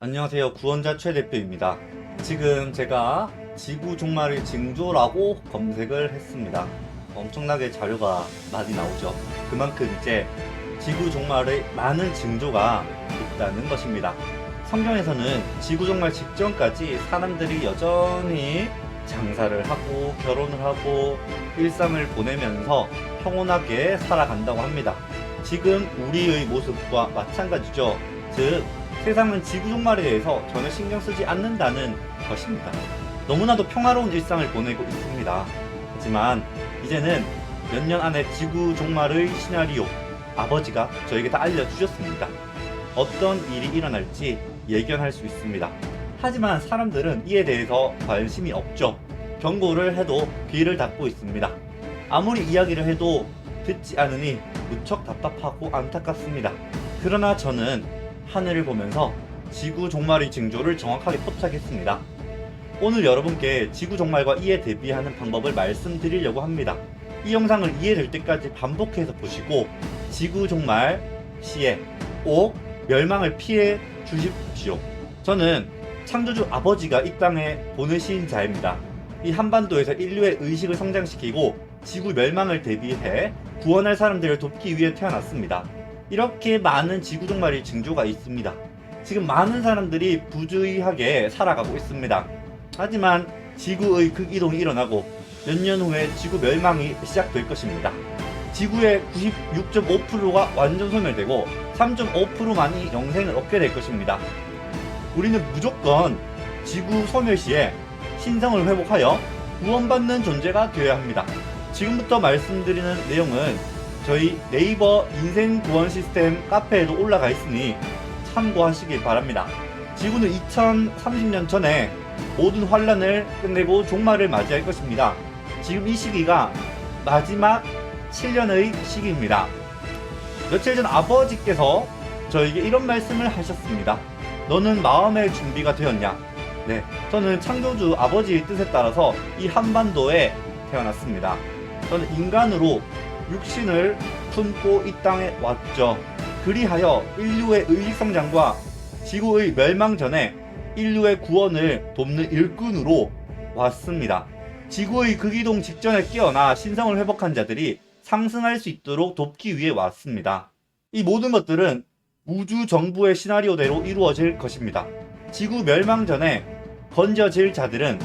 안녕하세요. 구원자 최 대표입니다. 지금 제가 지구 종말의 징조라고 검색을 했습니다. 엄청나게 자료가 많이 나오죠. 그만큼 이제 지구 종말의 많은 징조가 있다는 것입니다. 성경에서는 지구 종말 직전까지 사람들이 여전히 장사를 하고 결혼을 하고 일상을 보내면서 평온하게 살아간다고 합니다. 지금 우리의 모습과 마찬가지죠. 즉 세상은 지구 종말에 대해서 전혀 신경 쓰지 않는다는 것입니다. 너무나도 평화로운 일상을 보내고 있습니다. 하지만 이제는 몇 년 안에 지구 종말의 시나리오 아버지가 저에게 다 알려주셨습니다. 어떤 일이 일어날지 예견할 수 있습니다. 하지만 사람들은 이에 대해서 관심이 없죠. 경고를 해도 귀를 닫고 있습니다. 아무리 이야기를 해도 듣지 않으니 무척 답답하고 안타깝습니다. 그러나 저는 하늘을 보면서 지구 종말의 징조를 정확하게 포착했습니다. 오늘 여러분께 지구 종말과 이에 대비하는 방법을 말씀드리려고 합니다. 이 영상을 이해될 때까지 반복해서 보시고 지구 종말 시에 꼭 멸망을 피해 주십시오. 저는 창조주 아버지가 이 땅에 보내신 자입니다. 이 한반도에서 인류의 의식을 성장시키고 지구 멸망을 대비해 구원할 사람들을 돕기 위해 태어났습니다. 이렇게 많은 지구 종말의 징조가 있습니다. 지금 많은 사람들이 부주의하게 살아가고 있습니다. 하지만 지구의 극이동이 일어나고 몇 년 후에 지구 멸망이 시작될 것입니다. 지구의 96.5%가 완전 소멸되고 3.5%만이 영생을 얻게 될 것입니다. 우리는 무조건 지구 소멸 시에 신성을 회복하여 구원받는 존재가 되어야 합니다. 지금부터 말씀드리는 내용은 저희 네이버 인생 구원 시스템 카페에도 올라가 있으니 참고하시길 바랍니다. 지구는 2030년 전에 모든 환란을 끝내고 종말을 맞이할 것입니다. 지금 이 시기가 마지막 7년의 시기입니다. 며칠 전 아버지께서 저에게 이런 말씀을 하셨습니다. 너는 마음의 준비가 되었냐? 네, 저는 창조주 아버지의 뜻에 따라서 이 한반도에 태어났습니다. 저는 인간으로 육신을 품고 이 땅에 왔죠. 그리하여 인류의 의식성장과 지구의 멸망 전에 인류의 구원을 돕는 일꾼으로 왔습니다. 지구의 극이동 직전에 깨어나 신성을 회복한 자들이 상승할 수 있도록 돕기 위해 왔습니다. 이 모든 것들은 우주 정부의 시나리오대로 이루어질 것입니다. 지구 멸망 전에 건져질 자들은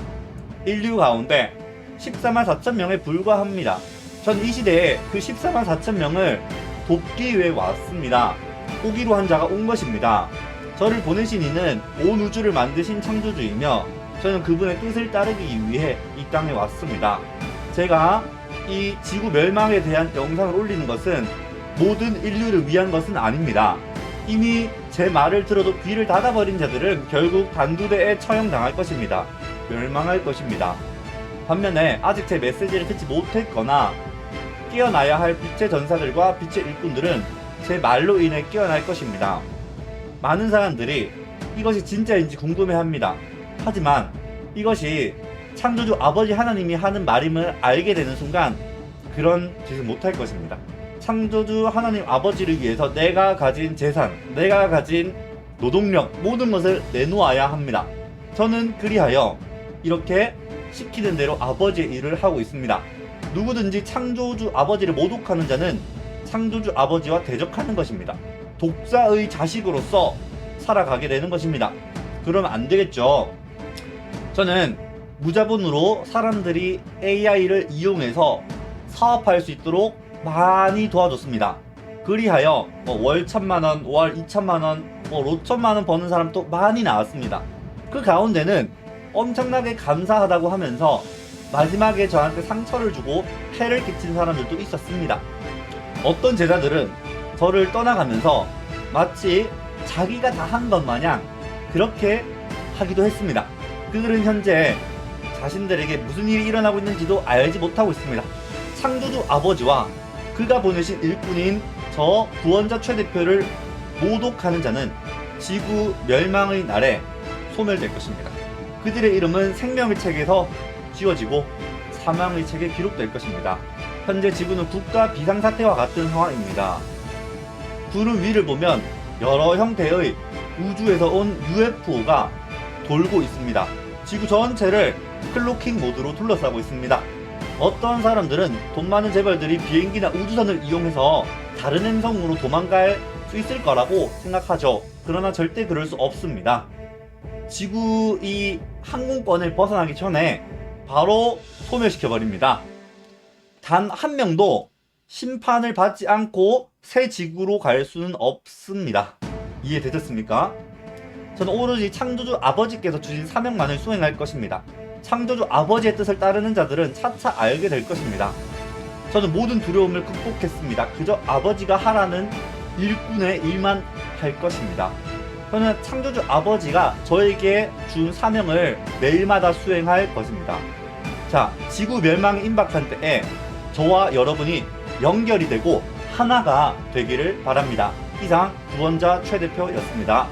인류 가운데 14만 4천 명에 불과합니다. 전 이 시대에 그 14만 4천 명을 돕기 위해 왔습니다. 오기로 한 자가 온 것입니다. 저를 보내신 이는 온 우주를 만드신 창조주이며 저는 그분의 뜻을 따르기 위해 이 땅에 왔습니다. 제가 이 지구 멸망에 대한 영상을 올리는 것은 모든 인류를 위한 것은 아닙니다. 이미 제 말을 들어도 귀를 닫아버린 자들은 결국 단두대에 처형당할 것입니다. 멸망할 것입니다. 반면에 아직 제 메시지를 듣지 못했거나 깨어나야 할 빛의 전사들과 빛의 일꾼들은 제 말로 인해 깨어날 것입니다. 많은 사람들이 이것이 진짜인지 궁금해합니다. 하지만 이것이 창조주 아버지 하나님이 하는 말임을 알게 되는 순간 그런 짓을 못할 것입니다. 창조주 하나님 아버지를 위해서 내가 가진 재산, 내가 가진 노동력 모든 것을 내놓아야 합니다. 저는 그리하여 이렇게 시키는 대로 아버지의 일을 하고 있습니다. 누구든지 창조주 아버지를 모독하는 자는 창조주 아버지와 대적하는 것입니다. 독사의 자식으로서 살아가게 되는 것입니다. 그러면 안 되겠죠. 저는 무자본으로 사람들이 AI를 이용해서 사업할 수 있도록 많이 도와줬습니다. 그리하여 월 1,000만원, 월 2,000만원, 로 1,000만원 버는 사람도 많이 나왔습니다. 그 가운데는 엄청나게 감사하다고 하면서 마지막에 저한테 상처를 주고 해를 끼친 사람들도 있었습니다. 어떤 제자들은 저를 떠나가면서 마치 자기가 다 한 것 마냥 그렇게 하기도 했습니다. 그들은 현재 자신들에게 무슨 일이 일어나고 있는지도 알지 못하고 있습니다. 창조주 아버지와 그가 보내신 일꾼인 저 구원자 최 대표를 모독하는 자는 지구 멸망의 날에 소멸될 것입니다. 그들의 이름은 생명의 책에서 지워지고 사망의 책에 기록될 것입니다. 현재 지구는 국가 비상사태와 같은 상황입니다. 구름 위를 보면 여러 형태의 우주에서 온 UFO가 돌고 있습니다. 지구 전체를 클로킹 모드로 둘러싸고 있습니다. 어떤 사람들은 돈 많은 재벌들이 비행기나 우주선을 이용해서 다른 행성으로 도망갈 수 있을 거라고 생각하죠. 그러나 절대 그럴 수 없습니다. 지구 이 항공권을 벗어나기 전에 바로 소멸시켜버립니다. 단 한 명도 심판을 받지 않고 새 지구로 갈 수는 없습니다. 이해되셨습니까? 저는 오로지 창조주 아버지께서 주신 사명만을 수행할 것입니다. 창조주 아버지의 뜻을 따르는 자들은 차차 알게 될 것입니다. 저는 모든 두려움을 극복했습니다. 그저 아버지가 하라는 일꾼의 일만 할 것입니다. 저는 창조주 아버지가 저에게 준 사명을 매일마다 수행할 것입니다. 자, 지구 멸망이 임박한 때에 저와 여러분이 연결이 되고 하나가 되기를 바랍니다. 이상 구원자 최 대표였습니다.